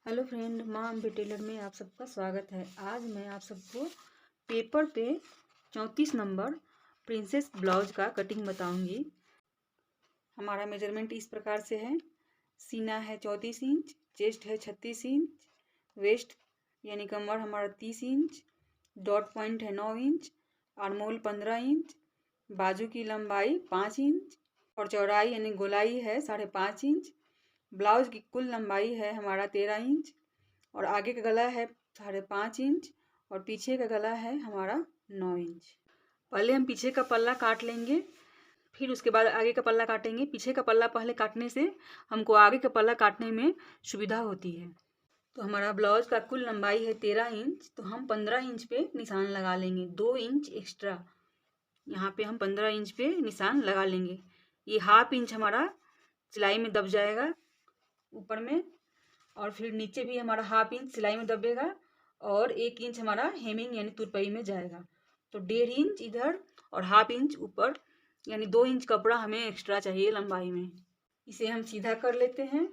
Hello friend, माँ Ambe Taylor में आप सबका स्वागत है। आज मैं आप सबको पेपर पे 34 नंबर प्रिंसेस ब्लाउज का कटिंग बताऊंगी। हमारा मेजरमेंट इस प्रकार से है। सीना है 34 इंच, चेस्ट है 36 इंच, वेस्ट यानी कमर हमारा 30 इंच, डॉट पॉइंट है 9 इंच, आर्मोल 15 इंच, बाजू की लंबाई 5 इंच और चौड़ाई यानी गोलाई है 5.5 इंच। ब्लाउज की कुल लंबाई है हमारा 13 इंच और आगे का गला है 5.5 इंच और पीछे का गला है हमारा 9 इंच। पहले हम पीछे का पल्ला काट लेंगे, फिर उसके बाद आगे का पल्ला काटेंगे। पीछे का पल्ला पहले काटने से हमको आगे का पल्ला काटने में सुविधा होती है। तो हमारा ब्लाउज का कुल लंबाई है 13 इंच, तो हम 15 इंच पे निशान लगा लेंगे। 2 इंच एक्स्ट्रा यहाँ पे हम 15 इंच पे निशान लगा लेंगे। ये हाफ इंच हमारा सिलाई में दब जाएगा ऊपर में, और फिर नीचे भी हमारा हाफ इंच सिलाई में दबेगा और 1 इंच हमारा हेमिंग यानी तुरपाई में जाएगा। तो 1.5 इंच इधर और हाफ इंच ऊपर यानी 2 इंच कपड़ा हमें एक्स्ट्रा चाहिए लंबाई में। इसे हम सीधा कर लेते हैं।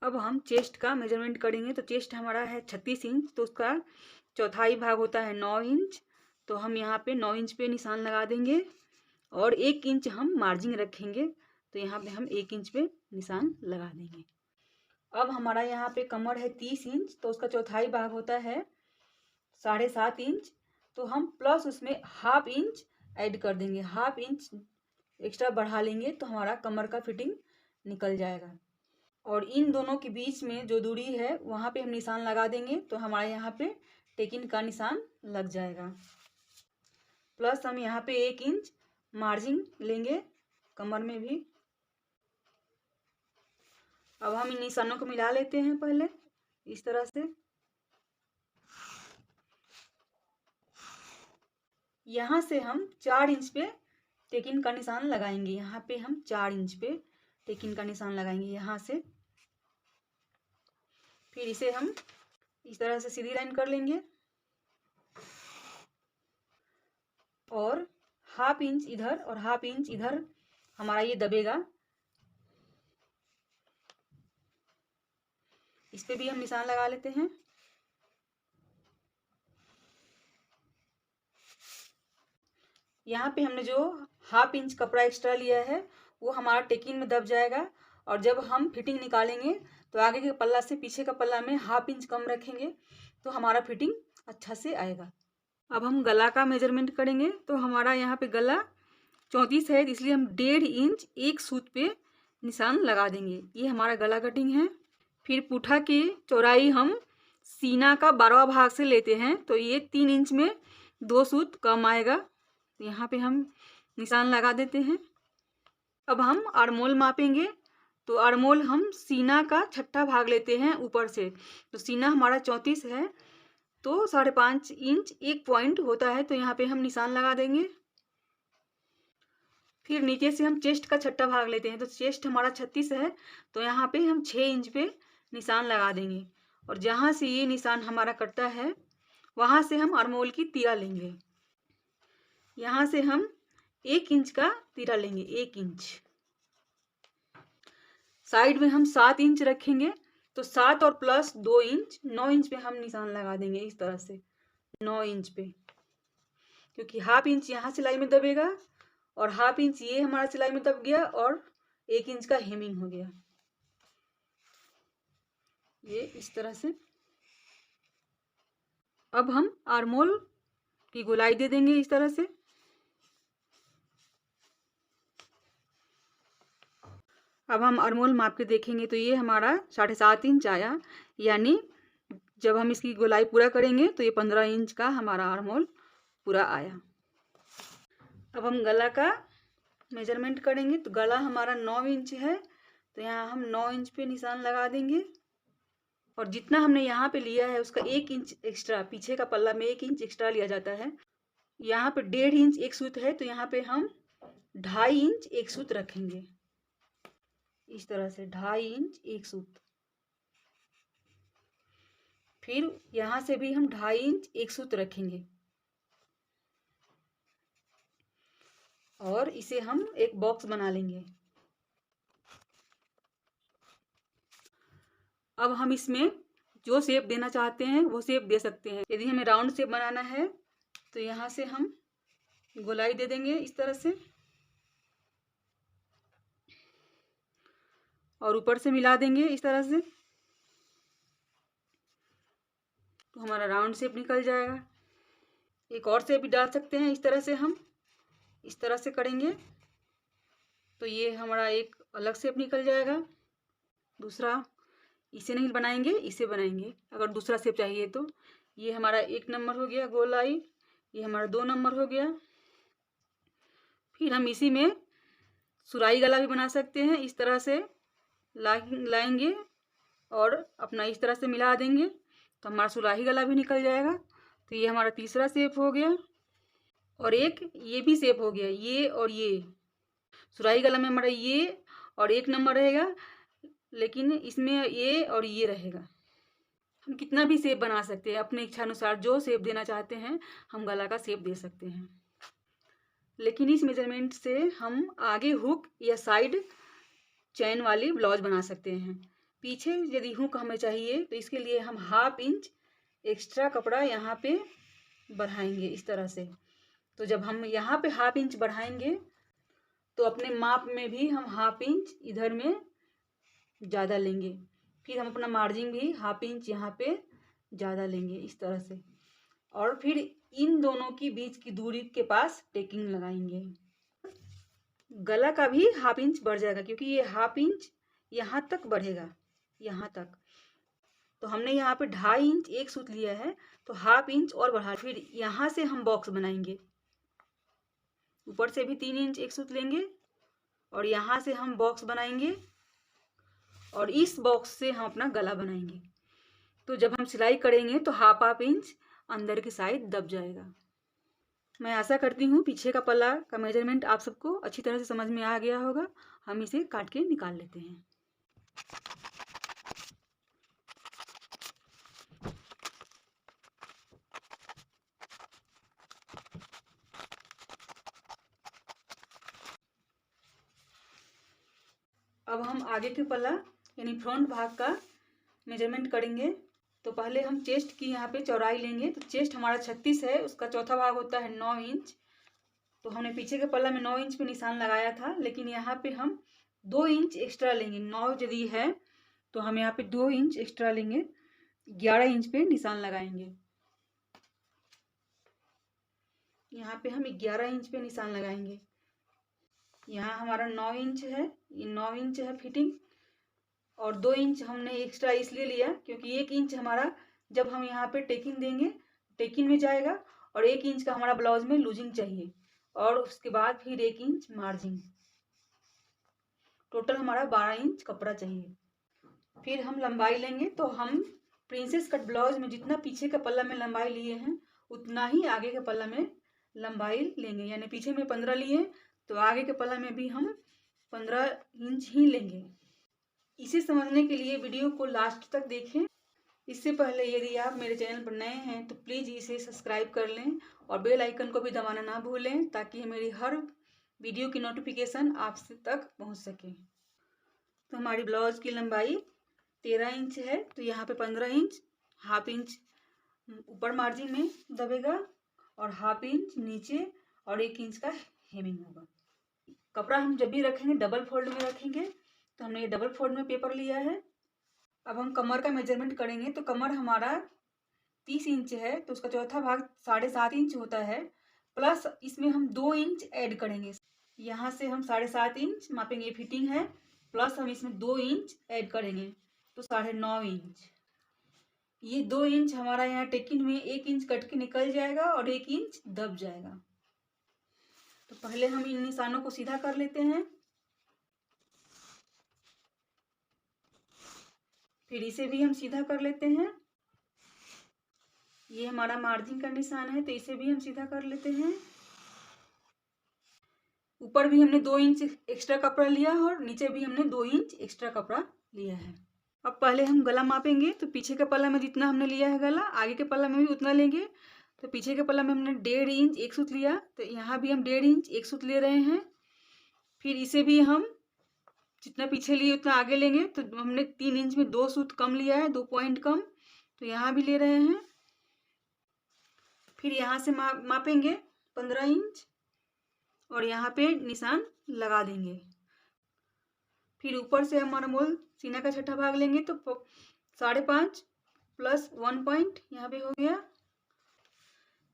अब हम चेस्ट का मेजरमेंट करेंगे। तो चेस्ट हमारा है 36 इंच, तो उसका चौथाई भाग होता है 9 इंच। तो हम यहाँ पे 9 इंच पे निशान लगा देंगे और 1 इंच हम मार्जिन रखेंगे। तो यहाँ पे हम 1 इंच पे निशान लगा देंगे। अब हमारा यहाँ पे कमर है 30 इंच, तो उसका चौथाई भाग होता है 7.5 इंच। तो हम प्लस उसमें हाफ इंच ऐड कर देंगे, हाफ इंच एक्स्ट्रा बढ़ा लेंगे तो हमारा कमर का फिटिंग निकल जाएगा। और इन दोनों के बीच में जो दूरी है वहाँ पे हम निशान लगा देंगे, तो हमारे यहाँ पे टेकिन का निशान लग जाएगा। प्लस हम यहाँ पे 1 इंच मार्जिन लेंगे कमर में भी। अब हम इन निशानों को मिला लेते हैं पहले इस तरह से। यहाँ से हम 4 इंच पे टेकिन का निशान लगाएंगे। यहाँ पे हम 4 इंच पे टेकिन का निशान लगाएंगे यहाँ से। फिर इसे हम इस तरह से सीधी लाइन कर लेंगे और हाफ इंच इधर और हाफ इंच इधर हमारा ये दबेगा। इस पे भी हम निशान लगा लेते हैं। यहाँ पे हमने जो हाफ इंच कपड़ा एक्स्ट्रा लिया है वो हमारा टेकिन में दब जाएगा, और जब हम फिटिंग निकालेंगे तो आगे के पल्ला से पीछे का पल्ला में हाफ इंच कम रखेंगे तो हमारा फिटिंग अच्छा से आएगा। अब हम गला का मेजरमेंट करेंगे। तो हमारा यहाँ पे गला 34 है, इसलिए हम 1.5 इंच एक सूत पे निशान लगा देंगे। ये हमारा गला कटिंग है। फिर पुठा की चौड़ाई हम सीना का 12वां भाग से लेते हैं, तो ये 3 इंच में 2 सूत कम आएगा। यहाँ पे हम निशान लगा देते हैं। अब हम आर्मोल मापेंगे। तो आर्मोल हम सीना का 6ठा भाग लेते हैं ऊपर से। तो सीना हमारा 34 है, तो 5.5 इंच 1 पॉइंट होता है, तो यहाँ पे हम निशान लगा देंगे। फिर नीचे से हम चेस्ट का 6ठा भाग लेते हैं। तो चेस्ट हमारा 36 है, तो यहाँ पे हम 6 इंच पे निशान लगा देंगे। और जहाँ से ये निशान हमारा कटता है वहाँ से हम आर्मोल की तीरा लेंगे। यहाँ से हम 1 इंच का तीरा लेंगे, 1 इंच। साइड में हम 7 इंच रखेंगे, तो 7 और प्लस 2 इंच 9 इंच पे हम निशान लगा देंगे इस तरह से 9 इंच पे, क्योंकि हाफ इंच यहाँ सिलाई में दबेगा और हाफ इंच ये हमारा सिलाई में दब गया और 1 इंच का हेमिंग हो गया। ये इस तरह से। अब हम आर्मोल की गोलाई दे देंगे इस तरह से। अब हम आर्मोल माप के देखेंगे तो ये हमारा 7.5 इंच आया, यानी जब हम इसकी गोलाई पूरा करेंगे तो ये 15 इंच का हमारा आर्मोल पूरा आया। अब हम गला का मेजरमेंट करेंगे। तो गला हमारा 9 इंच है, तो यहाँ हम 9 इंच पे निशान लगा देंगे। और जितना हमने यहाँ पे लिया है उसका 1 इंच एक्स्ट्रा, पीछे का पल्ला में 1 इंच एक्स्ट्रा लिया जाता है। यहाँ पे 1.5 इंच एक सूत है, तो यहाँ पे हम 2.5 इंच एक सूत रखेंगे इस तरह से, 2.5 इंच एक सूत। फिर यहाँ से भी हम 2.5 इंच एक सूत रखेंगे। और इसे हम एक बॉक्स बना लेंगे। अब हम इसमें जो शेप देना चाहते हैं वो शेप दे सकते हैं। यदि हमें राउंड शेप बनाना है तो यहाँ से हम गोलाई दे देंगे इस तरह से, और ऊपर से मिला देंगे इस तरह से, तो हमारा राउंड शेप निकल जाएगा। एक और शेप भी डाल सकते हैं, इस तरह से हम इस तरह से करेंगे तो ये हमारा एक अलग शेप निकल जाएगा। दूसरा इसे नहीं बनाएंगे, इसे बनाएंगे अगर दूसरा शेप चाहिए तो। ये हमारा 1 नंबर हो गया गोलाई, ये हमारा 2 नंबर हो गया। फिर हम इसी में सुराही गला भी बना सकते हैं। इस तरह से लाएंगे और अपना इस तरह से मिला देंगे तो हमारा सुराही गला भी निकल जाएगा। तो ये हमारा तीसरा शेप हो गया। और एक ये भी शेप हो गया, ये और ये। सुराही गला में हमारा ये और 1 नंबर रहेगा, लेकिन इसमें ये और ये रहेगा। हम कितना भी शेप बना सकते हैं, अपने इच्छा अनुसार जो शेप देना चाहते हैं हम गला का शेप दे सकते हैं। लेकिन इस मेजरमेंट से हम आगे हुक या साइड चैन वाली ब्लाउज बना सकते हैं। पीछे यदि हुक हमें चाहिए तो इसके लिए हम 1/2 इंच एक्स्ट्रा कपड़ा यहाँ पे बढ़ाएंगे इस तरह से। तो जब हम यहाँ पे 1/2 इंच बढ़ाएंगे तो अपने माप में भी हम 1/2 इंच इधर में ज़्यादा लेंगे। फिर हम अपना मार्जिन भी 1/2 इंच यहाँ पे ज़्यादा लेंगे इस तरह से, और फिर इन दोनों की बीच की दूरी के पास टेकिंग लगाएंगे। गला का भी 1/2 इंच बढ़ जाएगा क्योंकि ये 1/2 इंच यहाँ तक बढ़ेगा, यहाँ तक। तो हमने यहाँ पे 2.5 इंच एक सूत लिया है तो 1/2 इंच और बढ़ा। फिर यहाँ से हम बॉक्स बनाएंगे, ऊपर से भी 3 इंच एक सूत लेंगे और यहाँ से हम बॉक्स बनाएंगे और इस बॉक्स से हम अपना गला बनाएंगे। तो जब हम सिलाई करेंगे तो 1/2 इंच अंदर की साइड दब जाएगा। मैं आशा करती हूँ पीछे का पल्ला का मेजरमेंट आप सबको अच्छी तरह से समझ में आ गया होगा। हम इसे काट के निकाल लेते हैं। अब हम आगे के पल्ला यानी फ्रंट भाग का मेजरमेंट करेंगे। तो पहले हम चेस्ट की यहाँ पे चौड़ाई लेंगे। तो चेस्ट हमारा 36 है, उसका चौथा भाग होता है 9 इंच। तो हमने पीछे के पल्ला में 9 इंच पे निशान लगाया था, लेकिन यहाँ पे हम 2 इंच एक्स्ट्रा लेंगे। 9 यदि है तो हम यहाँ पे 2 इंच एक्स्ट्रा लेंगे, 11 इंच पे निशान लगाएंगे। यहाँ पे हम 11 इंच पे निशान लगाएंगे। यहाँ हमारा 9 इंच है, ये 9 इंच है फिटिंग, और 2 इंच हमने एक्स्ट्रा इसलिए लिया क्योंकि 1 इंच हमारा जब हम यहाँ पे टेकिंग देंगे टेकिंग में जाएगा, और 1 इंच का हमारा ब्लाउज में लूजिंग चाहिए, और उसके बाद फिर 1 इंच मार्जिन। टोटल हमारा 12 इंच कपड़ा चाहिए। फिर हम लंबाई लेंगे। तो हम प्रिंसेस कट ब्लाउज में जितना पीछे का पल्ला में लंबाई लिए हैं उतना ही आगे के पल्ला में लंबाई लेंगे। यानी पीछे में 15 लिए तो आगे के पल्ला में भी हम 15 इंच ही लेंगे। इसे समझने के लिए वीडियो को लास्ट तक देखें। इससे पहले यदि आप मेरे चैनल पर नए हैं तो प्लीज़ इसे सब्सक्राइब कर लें और बेल आइकन को भी दबाना ना भूलें ताकि मेरी हर वीडियो की नोटिफिकेशन आप तक पहुंच सके। तो हमारी ब्लाउज की लंबाई 13 इंच है, तो यहाँ पे 15 इंच 1/2 इंच ऊपर मार्जिन में दबेगा और 1/2 इंच नीचे और 1 इंच का हेमिंग होगा। कपड़ा हम जब भी रखेंगे डबल फोल्ड में रखेंगे। तो हमने ये डबल फोल्ड में पेपर लिया है। अब हम कमर का मेजरमेंट करेंगे। तो कमर हमारा 30 इंच है, तो उसका चौथा भाग 7.5 इंच होता है, प्लस इसमें हम 2 इंच ऐड करेंगे। यहाँ से हम 7.5 इंच मापेंगे, फिटिंग है, प्लस हम इसमें 2 इंच ऐड करेंगे तो 9.5 इंच। ये 2 इंच हमारा यहाँ टेकिंग में 1 इंच कट के निकल जाएगा और 1 इंच दब जाएगा। तो पहले हम इन निशानों को सीधा कर लेते हैं, फिर इसे भी हम सीधा कर लेते हैं। ये हमारा मार्जिन का निशान है तो इसे भी हम सीधा कर लेते हैं। ऊपर भी हमने 2 इंच एक्स्ट्रा कपड़ा लिया और नीचे भी हमने 2 इंच एक्स्ट्रा कपड़ा लिया है। अब पहले हम गला मापेंगे। तो पीछे के पल्ला में जितना हमने लिया है गला, आगे के पल्ला में भी उतना लेंगे। तो पीछे के पल्ला में हमने 1.5 इंच एक सूत लिया, तो यहाँ भी हम 1.5 इंच एक सूत ले रहे हैं। फिर इसे भी हम जितना पीछे लिए उतना आगे लेंगे, तो हमने 3 इंच में 2 सूत कम लिया है, 2 पॉइंट कम, तो यहाँ भी ले रहे हैं। फिर यहाँ से मापेंगे 15 इंच और यहाँ पे निशान लगा देंगे। फिर ऊपर से हमारा मोल सीना का छठा भाग लेंगे, तो 5.5 प्लस 1 पॉइंट यहाँ पे हो गया।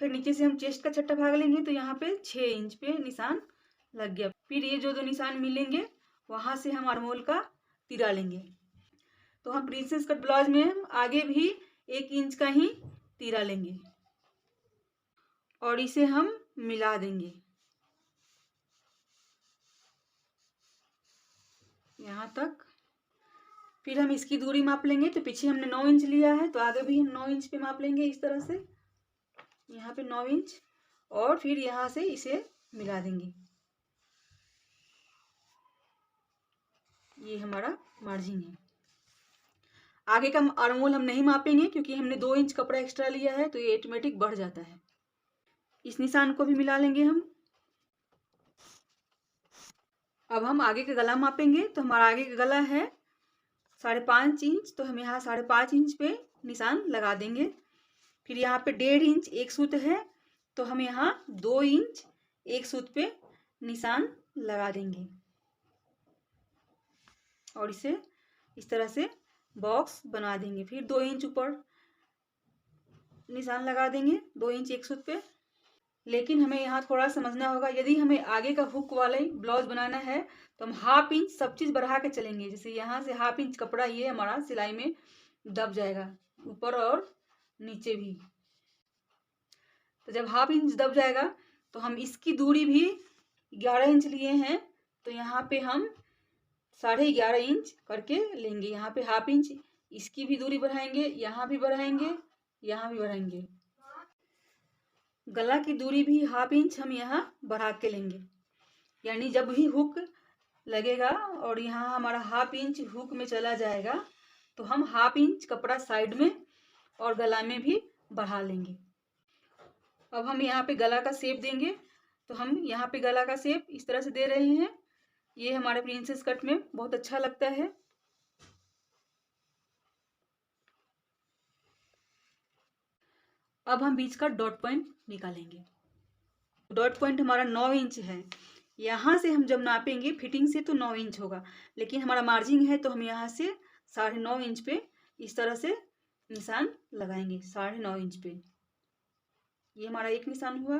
फिर नीचे से हम चेस्ट का छठा भाग लेंगे, तो यहाँ पे 6 इंच पे निशान लग गया। फिर ये जो निशान मिलेंगे वहाँ से हम आर्मोल का तीरा लेंगे। तो हम प्रिंसेस कट ब्लाउज में आगे भी 1 इंच का ही तीरा लेंगे और इसे हम मिला देंगे यहाँ तक। फिर हम इसकी दूरी माप लेंगे, तो पीछे हमने 9 इंच लिया है, तो आगे भी हम 9 इंच पे माप लेंगे इस तरह से, यहाँ पे 9 इंच, और फिर यहाँ से इसे मिला देंगे। ये हमारा मार्जिन है। आगे का आर्मोल हम नहीं मापेंगे क्योंकि हमने 2 इंच कपड़ा एक्स्ट्रा लिया है, तो ये ऑटोमेटिक बढ़ जाता है। इस निशान को भी मिला लेंगे हम। अब हम आगे का गला मापेंगे, तो हमारा आगे का गला है 5.5 इंच, तो हम यहाँ 5.5 इंच पे निशान लगा देंगे। फिर यहाँ पे 1.5 इंच एक सूत है, तो हम यहाँ 2 इंच एक सूत पे निशान लगा देंगे और इसे इस तरह से बॉक्स बना देंगे। फिर 2 इंच ऊपर निशान लगा देंगे, 2 इंच एक सूत पे। लेकिन हमें यहाँ थोड़ा समझना होगा, यदि हमें आगे का हुक वाला ब्लाउज बनाना है तो हम 1/2 इंच सब चीज़ बढ़ा के चलेंगे। जैसे यहाँ से 1/2 इंच कपड़ा ये हमारा सिलाई में दब जाएगा, ऊपर और नीचे भी। तो जब 1/2 इंच दब जाएगा तो हम इसकी दूरी भी 11 इंच लिए हैं, तो यहाँ पे हम 11.5 इंच करके लेंगे। यहाँ पे 1/2 इंच इसकी भी दूरी बढ़ाएंगे, यहाँ भी बढ़ाएंगे, यहाँ भी बढ़ाएंगे। गला की दूरी भी 1/2 इंच हम यहाँ बढ़ा के लेंगे, यानी जब भी हुक लगेगा और यहाँ हमारा 1/2 इंच हुक में चला जाएगा तो हम 1/2 इंच कपड़ा साइड में और गला में भी बढ़ा लेंगे। अब हम यहाँ पे गला का शेप देंगे, तो हम यहाँ पे गला का शेप इस तरह से दे रहे हैं। ये हमारे प्रिंसेस कट में बहुत अच्छा लगता है। अब हम बीच का डॉट पॉइंट निकालेंगे। डॉट पॉइंट हमारा 9 इंच है। यहाँ से हम जब नापेंगे फिटिंग से तो 9 इंच होगा, लेकिन हमारा मार्जिन है तो हम यहाँ से 9.5 इंच पे इस तरह से निशान लगाएंगे। 9.5 इंच पे ये हमारा एक निशान हुआ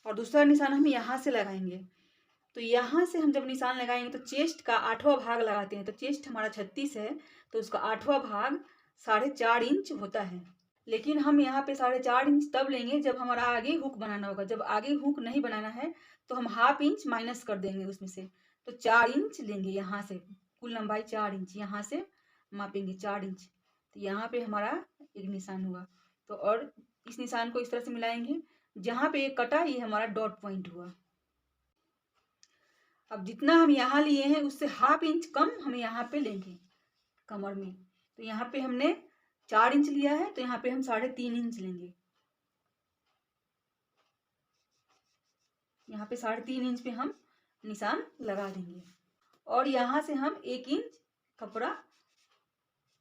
और दूसरा निशान हम यहाँ से लगाएंगे। तो यहाँ से हम जब निशान लगाएंगे तो चेस्ट का 8वां भाग लगाते हैं। तो चेस्ट हमारा 36 है, तो उसका 8वां भाग 4.5 इंच होता है। लेकिन हम यहाँ पे 4.5 इंच तब लेंगे जब हमारा आगे हुक बनाना होगा। जब आगे हुक नहीं बनाना है तो हम 1/2 इंच माइनस कर देंगे उसमें से, तो 4 इंच लेंगे। यहाँ से कुल लंबाई 4 इंच, यहाँ से मापेंगे 4 इंच, तो यहाँ पे हमारा एक निशान हुआ। तो और इस निशान को इस तरह से मिलाएंगे, जहाँ पे एक कटा ये हमारा डॉट पॉइंट हुआ। अब जितना हम यहाँ लिए हैं उससे 1/2 इंच कम हम यहाँ पे लेंगे कमर में। तो यहाँ पे हमने 4 इंच लिया है, तो यहाँ पे हम 3.5 इंच लेंगे। यहाँ पे 3.5 इंच पे हम निशान लगा देंगे और यहाँ से हम 1 इंच कपड़ा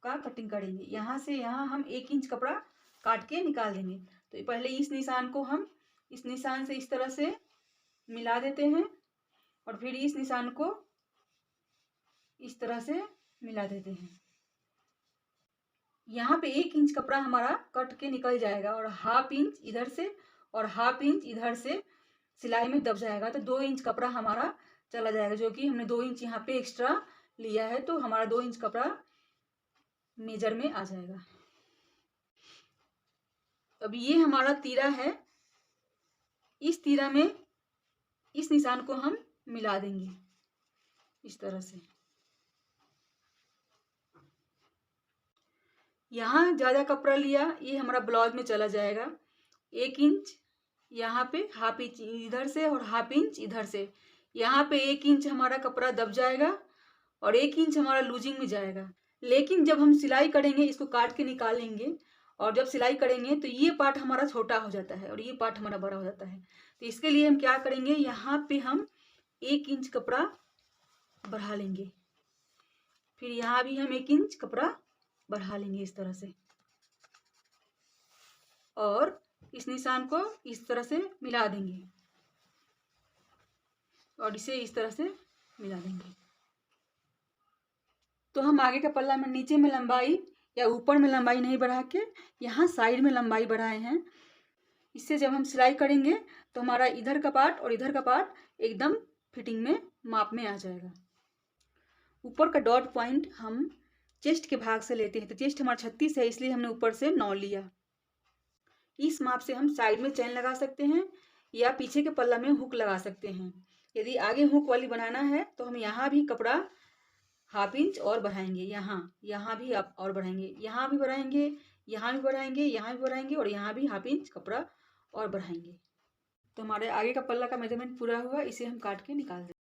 का कटिंग करेंगे। यहाँ से यहाँ हम 1 इंच कपड़ा काट के निकाल देंगे। तो पहले इस निशान को हम इस निशान से इस तरह से मिला देते हैं और फिर इस निशान को इस तरह से मिला देते हैं। यहाँ पे 1 इंच कपड़ा हमारा कट के निकल जाएगा और 1/2 इंच इधर से और 1/2 इंच इधर से सिलाई में दब जाएगा। तो 2 इंच कपड़ा हमारा चला जाएगा, जो कि हमने 2 इंच यहाँ पे एक्स्ट्रा लिया है, तो हमारा 2 इंच कपड़ा मेजर में आ जाएगा। अब ये हमारा तीरा है, इस तीरा में इस निशान को हम मिला देंगे इस तरह से। यहाँ ज़्यादा कपड़ा लिया, ये हमारा ब्लाउज में चला जाएगा। 1 इंच यहाँ पे, 1/2 इंच इधर से और 1/2 इंच इधर से। यहाँ पे 1 इंच हमारा कपड़ा दब जाएगा और 1 इंच हमारा लूजिंग में जाएगा। लेकिन जब हम सिलाई करेंगे इसको काट के निकालेंगे और जब सिलाई करेंगे तो ये पार्ट हमारा छोटा हो जाता है और ये पार्ट हमारा बड़ा हो जाता है। तो इसके लिए हम क्या करेंगे, यहाँ पे हम 1 इंच कपड़ा बढ़ा लेंगे, फिर यहाँ भी हम 1 इंच कपड़ा बढ़ा लेंगे इस तरह से, और इस निशान को इस तरह से मिला देंगे और इसे इस तरह से मिला देंगे। तो हम आगे का पल्ला में नीचे में लंबाई या ऊपर में लंबाई नहीं बढ़ा के यहाँ साइड में लंबाई बढ़ाए हैं। इससे जब हम सिलाई करेंगे तो हमारा इधर का पार्ट और इधर का पार्ट एकदम फिटिंग में माप में आ जाएगा। ऊपर का डॉट पॉइंट हम चेस्ट के भाग से लेते हैं, तो चेस्ट हमारा 36 है, इसलिए हमने ऊपर से 9 लिया। इस माप से हम साइड में चैन लगा सकते हैं या पीछे के पल्ला में हुक लगा सकते हैं। यदि आगे हुक वाली बनाना है तो हम यहाँ भी कपड़ा 1/2 इंच और बढ़ाएंगे, यहाँ भी आप और बढ़ाएंगे, यहाँ भी बढ़ाएंगे, यहाँ भी बढ़ाएंगे, यहाँ भी बढ़ाएंगे और यहाँ भी 1/2 इंच कपड़ा और बढ़ाएंगे। तो हमारे आगे का पल्ला का मेजरमेंट पूरा हुआ, इसे हम काट के निकाल देंगे।